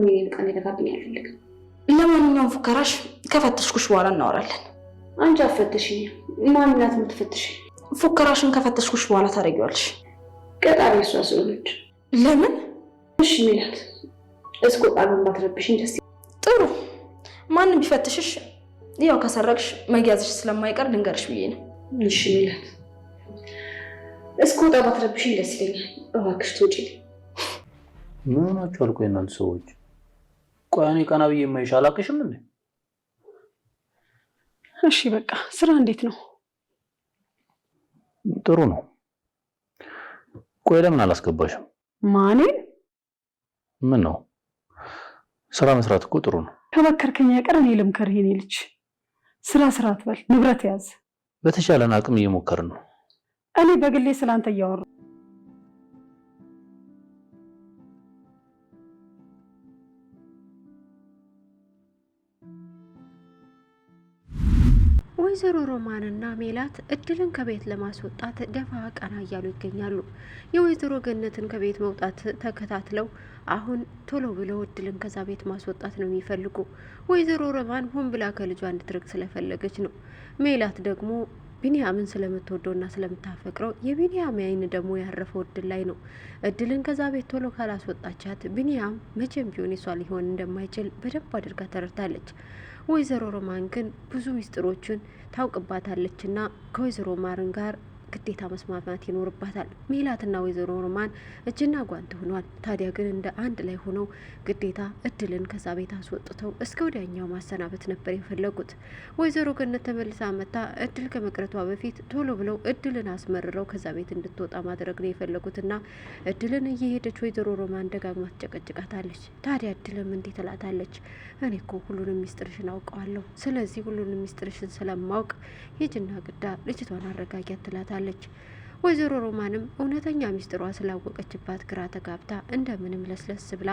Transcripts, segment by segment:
ምን ቀን የተጋብኝ አይፈልግም። ለማንኛውም ፉከራሽ ከፈተሽኩሽ በኋላ እናወራለን። አንቺ አፈተሽኝ። ማንነት የምትፈትሽ? ፉከራሽን ከፈተሽኩሽ በኋላ ታደርጊዋለሽ። ቀጣሪ እሷ ስለሆነች። ለምን? እሺ ሜላት፣ እስኮ ቃሉን ባትረብሽኝ ደስ ጥሩ። ማንም ቢፈትሽሽ ያው ከሰረቅሽ መያዝሽ ስለማይቀር ልንገርሽ ብዬ ነው። እሺ ሜላት፣ እስኮ ባትረብሽኝ ደስ ይለኛል። እባክሽ ትውጪ። ምን ሆናችሁ አልቆ እናንተ ሰዎች? ቆይ እኔ ቀና ብዬ የማይሽ አላቅሽም እንዴ? እሺ በቃ ስራ እንዴት ነው? ጥሩ ነው። ቆይ ለምን አላስገባሽም? ማኔ? ምን ነው ስራ መስራት እኮ ጥሩ ነው። ከመከርከኝ ያቀር እኔ ልምከርህ የኔ ልጅ። ስራ አትበል፣ ንብረት ያዝ። በተቻለን አቅም እየሞከርን ነው። እኔ በግሌ ስላንተ እያወራሁ ወይዘሮ ሮማንና ሜላት እድልን ከቤት ለማስወጣት ደፋ ቀና እያሉ ይገኛሉ። የወይዘሮ ገነትን ከቤት መውጣት ተከታትለው አሁን ቶሎ ብለው እድልን ከዛ ቤት ማስወጣት ነው የሚፈልጉ። ወይዘሮ ሮማን ሆን ብላ ከልጇ እንድትርቅ ስለፈለገች ነው። ሜላት ደግሞ ቢኒያምን ስለምትወደውና ስለምታፈቅረው የቢኒያም አይን ደግሞ ያረፈው እድል ላይ ነው። እድልን ከዛ ቤት ቶሎ ካላስወጣቻት ቢኒያም መቼም ቢሆን የሷ ሊሆን እንደማይችል በደንብ አድርጋ ተረድታለች። ወይዘሮ ሮማን ግን ብዙ ሚስጥሮችን ታውቅባታለችና ከወይዘሮ ማርን ጋር ግዴታ መስማማት ይኖርባታል። ሜላትና ወይዘሮ ሮማን እጅና ጓንት ሆኗል። ታዲያ ግን እንደ አንድ ላይ ሆነው ግዴታ እድልን ከዛ ቤት አስወጥተው እስከ ወዲያኛው ማሰናበት ነበር የፈለጉት። ወይዘሮ ገነት ተመልሳ መታ እድል ከመቅረቷ በፊት ቶሎ ብለው እድልን አስመርረው ከዛ ቤት እንድትወጣ ማድረግ ነው የፈለጉትና እድልን እየሄደች ወይዘሮ ሮማን ደጋግማ ትጨቀጭቃታለች። ታዲያ እድልም እንዲህ ትላታለች፣ እኔ እኮ ሁሉንም ሚስጥርሽን አውቀዋለሁ። ስለዚህ ሁሉንም ሚስጥርሽን ስለማውቅ ሂጂና ግዳ ልጅቷን አረጋጊያት ትላታለች። ወይዘሮ ሮማንም እውነተኛ ሚስጥሯ ስላወቀችባት ግራ ተጋብታ እንደምንም ለስለስ ብላ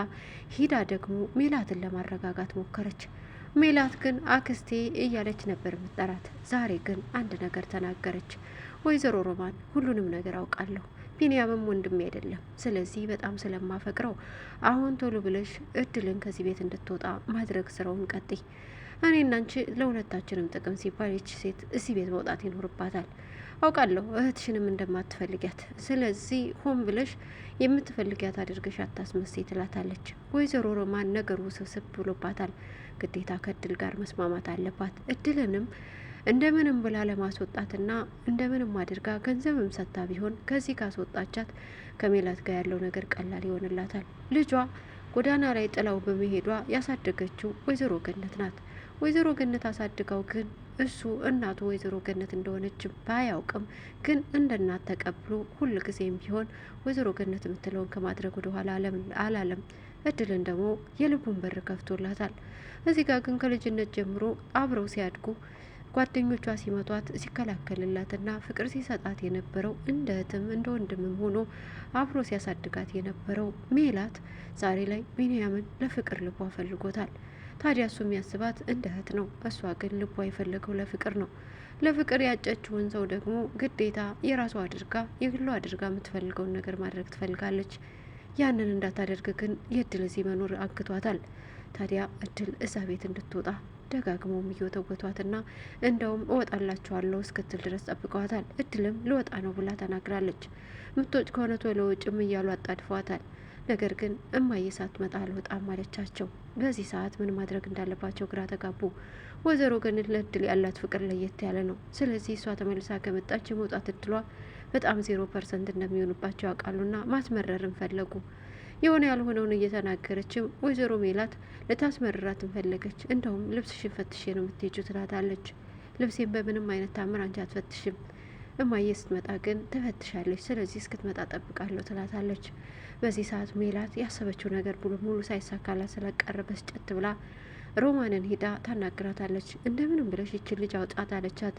ሂዳ ደግሞ ሜላትን ለማረጋጋት ሞከረች። ሜላት ግን አክስቴ እያለች ነበር የምትጠራት። ዛሬ ግን አንድ ነገር ተናገረች። ወይዘሮ ሮማን ሁሉንም ነገር አውቃለሁ፣ ቢኒያምም ወንድሜ አይደለም። ስለዚህ በጣም ስለማፈቅረው አሁን ቶሎ ብለሽ እድልን ከዚህ ቤት እንድትወጣ ማድረግ ስራውን ቀጥይ። እኔ እናንቺ ለሁለታችንም ጥቅም ሲባል ይች ሴት እዚህ ቤት መውጣት ይኖርባታል። አውቃለሁ እህትሽንም እንደማትፈልጊያት፣ ስለዚህ ሆን ብለሽ የምትፈልጊያት አድርገሽ አታስመስይ ትላታለች። ወይዘሮ ሮማን ነገሩ ውስብስብ ብሎባታል። ግዴታ ከእድል ጋር መስማማት አለባት። እድልንም እንደምንም ብላ ለማስወጣትና እንደምንም አድርጋ ገንዘብም ሰጥታ ቢሆን ከዚህ ካስወጣቻት ከሜላት ጋር ያለው ነገር ቀላል ይሆንላታል። ልጇ ጎዳና ላይ ጥላው በመሄዷ ያሳደገችው ወይዘሮ ገነት ናት። ወይዘሮ ገነት አሳድጋው ግን እሱ እናቱ ወይዘሮ ገነት እንደሆነች ባያውቅም ግን እንደ እናት ተቀብሎ ሁል ጊዜም ቢሆን ወይዘሮ ገነት የምትለውን ከማድረግ ወደ ኋላ አላለም። እድልን ደግሞ የልቡን በር ከፍቶላታል። እዚህ ጋር ግን ከልጅነት ጀምሮ አብረው ሲያድጉ ጓደኞቿ ሲመቷት ሲከላከልላትና ፍቅር ሲሰጣት የነበረው እንደ እህትም እንደ ወንድምም ሆኖ አብሮ ሲያሳድጋት የነበረው ሜላት ዛሬ ላይ ቢኒያምን ለፍቅር ልቧ ፈልጎታል። ታዲያ እሱ የሚያስባት እንደ እህት ነው። እሷ ግን ልቧ የፈለገው ለፍቅር ነው። ለፍቅር ያጨችውን ሰው ደግሞ ግዴታ የራሷ አድርጋ የግሏ አድርጋ የምትፈልገውን ነገር ማድረግ ትፈልጋለች። ያንን እንዳታደርግ ግን የእድል እዚህ መኖር አግቷታል። ታዲያ እድል እዛ ቤት እንድትወጣ ደጋግመውም እየወተወቷትና እንደውም እወጣላችኋለሁ እስክትል ድረስ ጠብቀዋታል። እድልም ልወጣ ነው ብላ ተናግራለች። ምትወጭ ከሆነ ቶሎ ውጭም እያሉ አጣድፈዋታል። ነገር ግን እማዬ ሳትመጣ አልወጣም አለቻቸው። በዚህ ሰዓት ምን ማድረግ እንዳለባቸው ግራ ተጋቡ። ወይዘሮ ገነት ለእድል ያላት ፍቅር ለየት ያለ ነው። ስለዚህ እሷ ተመልሳ ከመጣች የመውጣት እድሏ በጣም 0% እንደሚሆንባቸው ያውቃሉና ማስመረርን ፈለጉ። የሆነ ያልሆነውን እየተናገረችም ወይዘሮ ሜላት ልታስመርራትን ፈለገች። እንደውም ልብስሽን ፈትሼ ነው የምትሄጂው ትላታለች። ልብሴን በምንም አይነት ታምር አንቺ አትፈትሽም፣ እማዬ ስትመጣ ግን ትፈትሻለች። ስለዚህ እስክትመጣ ጠብቃለሁ ትላታለች። በዚህ ሰዓት ሜላት ያሰበችው ነገር ሙሉ ሳይሳካላት ስለቀረ በስጨት ብላ ሮማንን ሄዳ ታናግራታለች። እንደምንም ብለሽ ይችን ልጅ አውጣት አለቻት።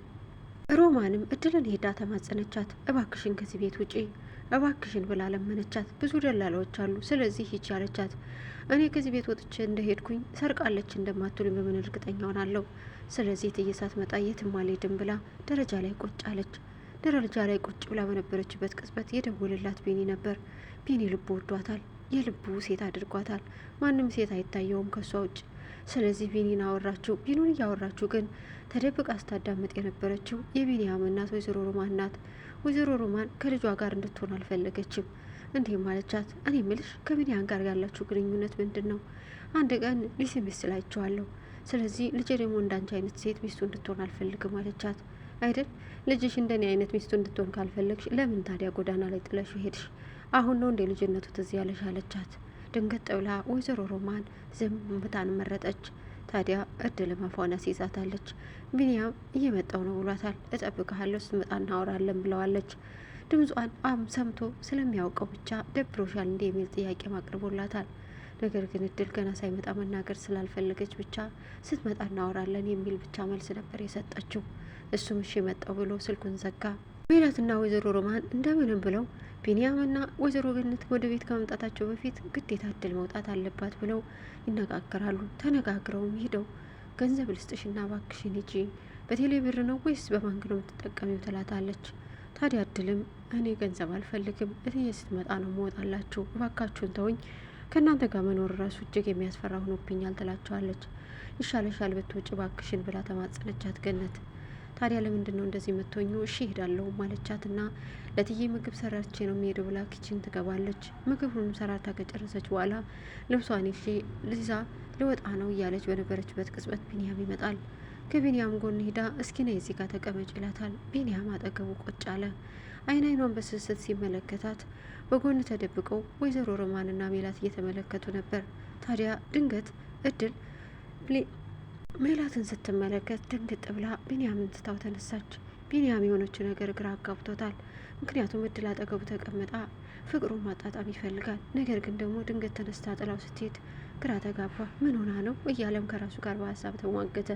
ሮማንም እድልን ሄዳ ተማጸነቻት። እባክሽን ከዚህ ቤት ውጪ እባክሽን ብላ ለመነቻት። ብዙ ደላላዎች አሉ፣ ስለዚህ ሂጂ አለቻት። እኔ ከዚህ ቤት ወጥቼ እንደሄድኩኝ ሰርቃለች እንደማትሉኝ በምን እርግጠኛ ሆናለሁ? ስለዚህ እትዬ ሳትመጣ የትም አልሄድም ብላ ደረጃ ላይ ቁጭ አለች። ደረጃ ላይ ቁጭ ብላ በነበረችበት ቅጽበት የደወለላት ቢኒ ነበር። ቢኒ ልብ ወዷታል። የልቡ ሴት አድርጓታል። ማንም ሴት አይታየውም ከሷ ውጭ። ስለዚህ ቢኒን አወራችው። ቢኑን እያወራችው ግን ተደብቃ ስታዳምጥ የነበረችው የቢኒያም እናት ወይዘሮ ሮማን ናት። ወይዘሮ ሮማን ከልጇ ጋር እንድትሆን አልፈለገችም። እንዲህም አለቻት፣ እኔ ምልሽ ከቢኒያም ጋር ያላችሁ ግንኙነት ምንድን ነው? አንድ ቀን ሊስሚስ ስላይቸዋለሁ። ስለዚህ ልጄ ደግሞ እንዳንቺ አይነት ሴት ሚስቱ እንድትሆን አልፈልግም አለቻት። አይደል ልጅሽ እንደኔ አይነት ሚስቱ እንድትሆን ካልፈለግሽ ለምን ታዲያ ጎዳና ላይ ጥለሽ ሄድሽ? አሁን ነው እንደ ልጅነቱ ትዝ ያለሽ አለቻት። ድንገት ብላ ወይዘሮ ሮማን ዝምታን መረጠች። ታዲያ እድል መፏን አስይዛታለች። ቢኒያም እየመጣው ነው ብሏታል። እጠብቅሃለሁ ስትመጣ እናወራለን ብለዋለች። ድምጿን ሰምቶ ስለሚያውቀው ብቻ ደብሮሻል እንዴ የሚል ጥያቄ አቅርቦላታል። ነገር ግን እድል ገና ሳይመጣ መናገር ስላልፈለገች ብቻ ስትመጣ እናወራለን የሚል ብቻ መልስ ነበር የሰጠችው። እሱም እሺ መጣው ብሎ ስልኩን ዘጋ። ሜላትና ወይዘሮ ሮማን እንደምንም ብለው ቢኒያምና ወይዘሮ ገነት ወደ ቤት ከመምጣታቸው በፊት ግዴታ እድል መውጣት አለባት ብለው ይነጋገራሉ። ተነጋግረውም ሂደው ገንዘብ ልስጥሽና እባክሽን ሂጂ፣ በቴሌ ብር ነው ወይስ በባንክ ነው የምትጠቀሚው ትላታለች። ታዲያ እድልም እኔ ገንዘብ አልፈልግም፣ እትዬ ስትመጣ ነው መወጣላችሁ፣ እባካችሁን ተውኝ፣ ከእናንተ ጋር መኖር ራሱ እጅግ የሚያስፈራ ሆኖብኛል ትላቸዋለች። ይሻለሻል ብትወጪ እባክሽን ብላ ተማጸነቻት ገነት። ታዲያ ለምንድን ነው እንደዚህ የምትሆኙ? እሺ እሄዳለሁ ማለቻትና ለትዬ ምግብ ሰራቼ ነው የሚሄደው ብላ ኪችን ትገባለች። ምግቡንም ሰራታ ከጨረሰች በኋላ ልብሷን ይዤ ልዛ ልወጣ ነው እያለች በነበረችበት ቅጽበት ቢኒያም ይመጣል። ከቢኒያም ጎን ሄዳ እስኪ ነይ እዚህ ጋር ተቀመጭ ይላታል። ቢኒያም አጠገቡ ቁጭ አለ። አይኗን በስስት ሲመለከታት በጎን ተደብቀው ወይዘሮ ሮማንና ሜላት እየተመለከቱ ነበር። ታዲያ ድንገት እድል ሜላትን ስትመለከት ድንግጥ ብላ ቢኒያምን ትታው ተነሳች። ቢኒያም የሆነችው ነገር ግራ አጋብቶታል። ምክንያቱም እድል አጠገቡ ተቀምጣ ፍቅሩን ማጣጣም ይፈልጋል። ነገር ግን ደግሞ ድንገት ተነስታ ጥላው ስትሄድ ግራ ተጋባ። ምን ሆና ነው እያለም ከራሱ ጋር በሀሳብ ተሟገተ።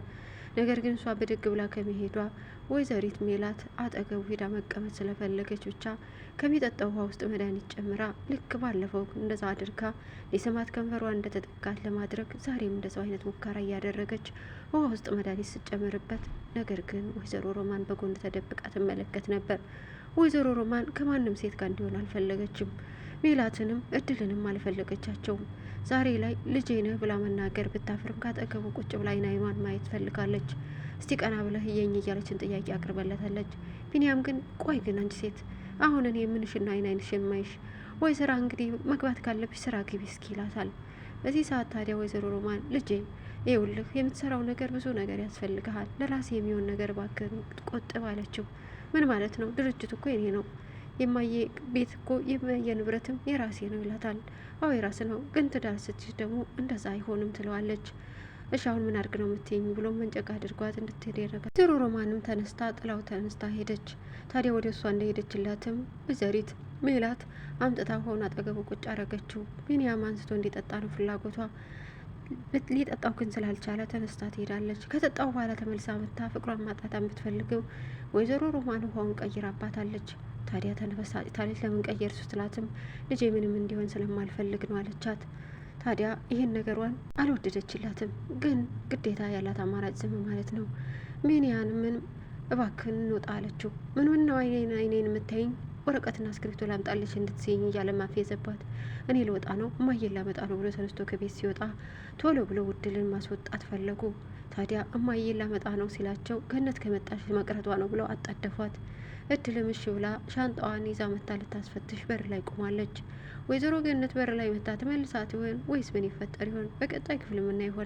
ነገር ግን እሷ ብድግ ብላ ከመሄዷ ወይዘሪት ሜላት አጠገቡ ሄዳ መቀመጥ ስለፈለገች ብቻ ከሚጠጣው ውሃ ውስጥ መድኃኒት ጨምራ ልክ ባለፈው እንደዛ አድርጋ የሰማት ከንፈሯ እንደተጠቃት ለማድረግ ዛሬም እንደዛው አይነት ሙከራ እያደረገች ውሃ ውስጥ መድኃኒት ስጨምርበት፣ ነገር ግን ወይዘሮ ሮማን በጎን ተደብቃ ትመለከት ነበር። ወይዘሮ ሮማን ከማንም ሴት ጋር እንዲሆን አልፈለገችም። ሜላትንም እድልንም አልፈለገቻቸውም። ዛሬ ላይ ልጄ ነህ ብላ መናገር ብታፍርም ካጠገቡ ቁጭ ብላ አይኗን ማየት ፈልጋለች። እስቲ ቀና ብለህ እየኝ እያለችን ጥያቄ አቅርበለታለች። ቢኒያም ግን ቆይ ግን አንቺ ሴት አሁን እኔ የምንሽና አይንሽን ማይሽ ወይ ስራ እንግዲህ መግባት ካለብሽ ስራ ግቢ እስኪ ይላታል። በዚህ ሰዓት ታዲያ ወይዘሮ ሮማን ልጄ ይኸውልህ የምትሰራው ነገር ብዙ ነገር ያስፈልግሃል፣ ለራሴ የሚሆን ነገር እባክህ ቆጥብ አለችው። ምን ማለት ነው? ድርጅቱ እኮ የኔ ነው፣ የማየ ቤት እኮ የማየ ንብረትም የራሴ ነው ይላታል። አዎ የራስ ነው፣ ግን ትዳር ስትሽ ደግሞ እንደዛ አይሆንም ትለዋለች። እሺ አሁን ምን አድርግ ነው የምትይኝ ብሎ መንጨቅ አድርጓት እንድትሄድ ያደረጋል። ወይዘሮ ሮማንም ተነስታ ጥላው ተነስታ ሄደች። ታዲያ ወደ እሷ እንደሄደችላትም ወይዘሪት ሜላት አምጥታ ሆን አጠገቡ ቁጭ አረገችው። ቢኒያም አንስቶ እንዲጠጣ ነው ፍላጎቷ። ሊጠጣው ግን ስላልቻለ ተነስታ ትሄዳለች። ከጠጣው በኋላ ተመልሳ መታ ፍቅሯን ማጣጣም ብትፈልገው ወይዘሮ ሮማን ውሃውን ቀይራባታለች። ታዲያ ተነሳታለች። ለምን ቀየርሽ ስትላትም ልጄ ምንም እንዲሆን ስለማልፈልግ ነው አለቻት። ታዲያ ይህን ነገሯን አልወደደችላትም። ግን ግዴታ ያላት አማራጭ ዝም ማለት ነው። ቢኒያን ምን እባክህን እንውጣ አለችው። ምን ነው አይኔን የምታይኝ? ወረቀትና እስክሪብቶ ላምጣለች እንድትስይኝ እያለ ማፌዘባት። እኔ ልወጣ ነው እማዬን ላመጣ ነው ብሎ ተነስቶ ከቤት ሲወጣ ቶሎ ብሎ እድልን ማስወጣት ፈለጉ። ታዲያ እማዬን ላመጣ ነው ሲላቸው ገነት ከመጣሽ መቅረቷ ነው ብለው አጣደፏት። እድልም እሺ ብላ ሻንጣዋን ይዛ መታ ልታስፈትሽ በር ላይ ቆማለች። ወይዘሮ ገነት በር ላይ መታ ተመልሳት ይሆን ወይስ ምን ይፈጠር ይሆን? በቀጣይ ክፍል ምና ይሆን?